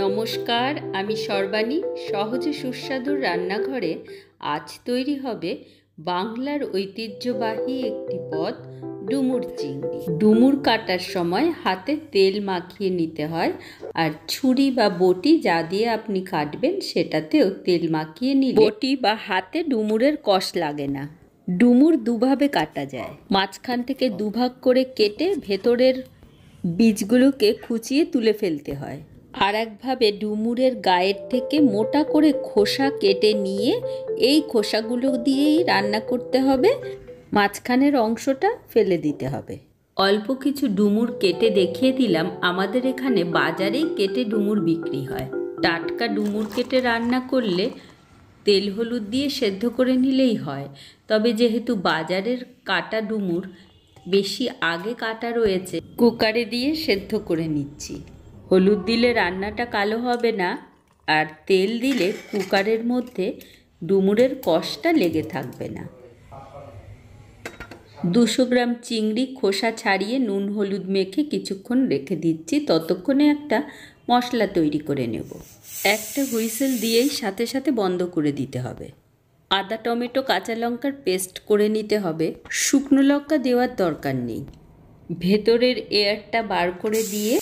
নমস্কার, আমি সর্বাণী। সহজে সুস্বাদুর রান্নাঘরে আজ তৈরি হবে বাংলার ঐতিহ্যবাহী একটি পদ, ডুমুর চিংড়ি। ডুমুর কাটার সময় হাতে তেল মাখিয়ে নিতে হয়, আর ছুরি বা বটি যা দিয়ে আপনি কাটবেন সেটাতেও তেল মাখিয়ে নিলে বটি বা হাতে ডুমুরের কষ লাগে না। ডুমুর দুভাবে কাটা যায়। মাঝখান থেকে দুভাগ করে কেটে ভেতরের বীজগুলোকে খুঁচিয়ে তুলে ফেলতে হয়। আর একভাবে ডুমুরের গায়ের থেকে মোটা করে খোসা কেটে নিয়ে এই খোসাগুলো দিয়েই রান্না করতে হবে, মাঝখানের অংশটা ফেলে দিতে হবে। অল্প কিছু ডুমুর কেটে দেখিয়ে দিলাম। আমাদের এখানে বাজারেই কেটে ডুমুর বিক্রি হয়। টাটকা ডুমুর কেটে রান্না করলে তেল হলুদ দিয়ে সেদ্ধ করে নিলেই হয়, তবে যেহেতু বাজারের কাটা ডুমুর বেশি আগে কাটা রয়েছে, কুকারে দিয়ে সেদ্ধ করে নিচ্ছি। হলুদ দিলে রান্নাটা কালো হবে না, আর তেল দিলে কুকারের মধ্যে ডুমুরের কষটা লেগে থাকবে না। 200 গ্রাম চিংড়ি খোসা ছাড়িয়ে নুন হলুদ মেখে কিছুক্ষণ রেখে দিচ্ছি। ততক্ষণে একটা মশলা তৈরি করে নেব। একটা হুইসেল দিয়েই সাথে সাথে বন্ধ করে দিতে হবে। আদা, টমেটো, কাঁচা লঙ্কার পেস্ট করে নিতে হবে। শুকনো লঙ্কা দেওয়ার দরকার নেই। ভেতরের এয়ারটা বার করে দিয়ে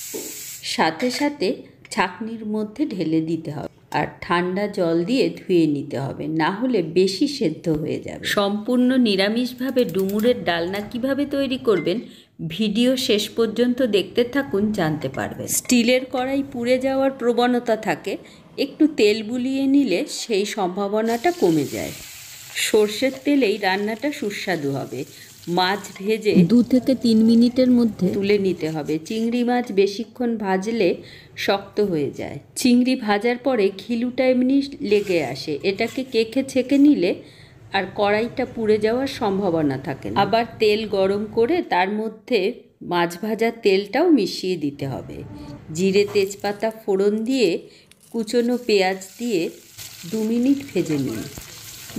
সাথে সাথে ছাঁকনির মধ্যে ঢেলে দিতে হবে, আর ঠান্ডা জল দিয়ে ধুয়ে নিতে হবে, না হলে বেশি সেদ্ধ হয়ে যাবে। সম্পূর্ণ নিরামিষভাবে ডুমুরের ডালনা কিভাবে তৈরি করবেন ভিডিও শেষ পর্যন্ত দেখতে থাকুন, জানতে পারবেন। স্টিলের কড়াই পুড়ে যাওয়ার প্রবণতা থাকে, একটু তেল বুলিয়ে নিলে সেই সম্ভাবনাটা কমে যায়। সর্ষের তেলেই রান্নাটা সুস্বাদু হবে। মাছ ভেজে 2 থেকে 3 মিনিটের মধ্যে তুলে নিতে হবে। চিংড়ি মাছ বেশিক্ষণ ভাজলে শক্ত হয়ে যায়। চিংড়ি ভাজার পরে ঘিলুটা এমনি লেগে আসে, এটাকে কেখে ছেঁকে নিলে আর কড়াইটা পুড়ে যাওয়ার সম্ভাবনা থাকে না। আবার তেল গরম করে তার মধ্যে মাছ ভাজার তেলটাও মিশিয়ে দিতে হবে। জিরে, তেজপাতা ফোড়ন দিয়ে কুচনো পেঁয়াজ দিয়ে 2 মিনিট ভেজে নিন।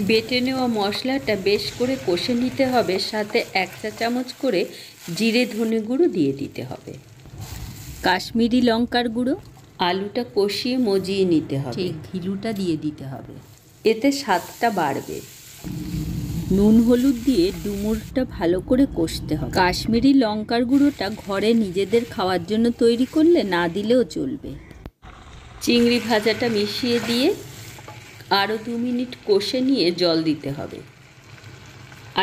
বেটে নেওয়া মশলাটা বেশ করে কষে নিতে হবে, সাথে 1 চা চামচ করে জিরে ধনে গুঁড়ো দিয়ে দিতে হবে। কাশ্মীরি লঙ্কার গুঁড়ো। আলুটা কষিয়ে মজিয়ে নিতে হবে। সেই ঘিলুটা দিয়ে দিতে হবে, এতে স্বাদটা বাড়বে। নুন হলুদ দিয়ে ডুমুরটা ভালো করে কষতে হবে। কাশ্মীরি লঙ্কার গুঁড়োটা ঘরে নিজেদের খাওয়ার জন্য তৈরি করলে না দিলেও চলবে। চিংড়ি ভাজাটা মিশিয়ে দিয়ে আরও 2 মিনিট কষে নিয়ে জল দিতে হবে।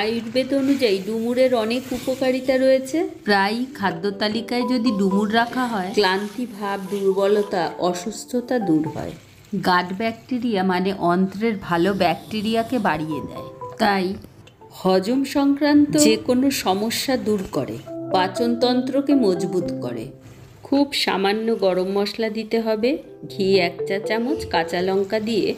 আয়ুর্বেদ অনুযায়ী ডুমুরের অনেক উপকারিতা রয়েছে। প্রায় খাদ্য তালিকায় যদি ডুমুর রাখা হয়, ক্লান্তি ভাব, দুর্বলতা, অসুস্থতা দূর হয়। গাট ব্যাকটেরিয়া মানে অন্ত্রের ভালো ব্যাকটেরিয়াকে বাড়িয়ে দেয়, তাই হজম সংক্রান্ত যে কোনো সমস্যা দূর করে, পাচনতন্ত্রকে মজবুত করে। খুব সামান্য গরম মশলা দিতে হবে, ঘি 1 চা চামচ, কাঁচা লঙ্কা দিয়ে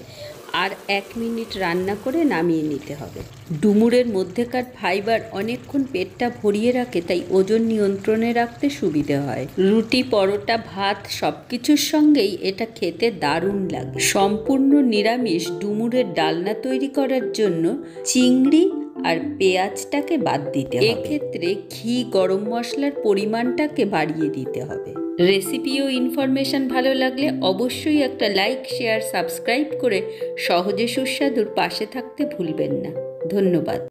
আর 1 মিনিট রান্না করে নামিয়ে নিতে হবে। ডুমুরের মধ্যেকার ফাইবার অনেকক্ষণ পেটটা ভরিয়ে রাখে, তাই ওজন নিয়ন্ত্রণে রাখতে সুবিধে হয়। রুটি, পরোটা, ভাত সব কিছুর সঙ্গেই এটা খেতে দারুণ লাগে। সম্পূর্ণ নিরামিষ ডুমুরের ডালনা তৈরি করার জন্য চিংড়ি আর পেঁয়াজটাকে বাদ দিতে হবে। এক্ষেত্রে ঘি, গরম মশলার পরিমাণটাকে বাড়িয়ে দিতে হবে। রেসিপি ও ইনফরমেশন ভালো লাগলে অবশ্যই একটা লাইক, শেয়ার, সাবস্ক্রাইব করে সহজে সুস্বাদুর পাশে থাকতে ভুলবেন না। ধন্যবাদ।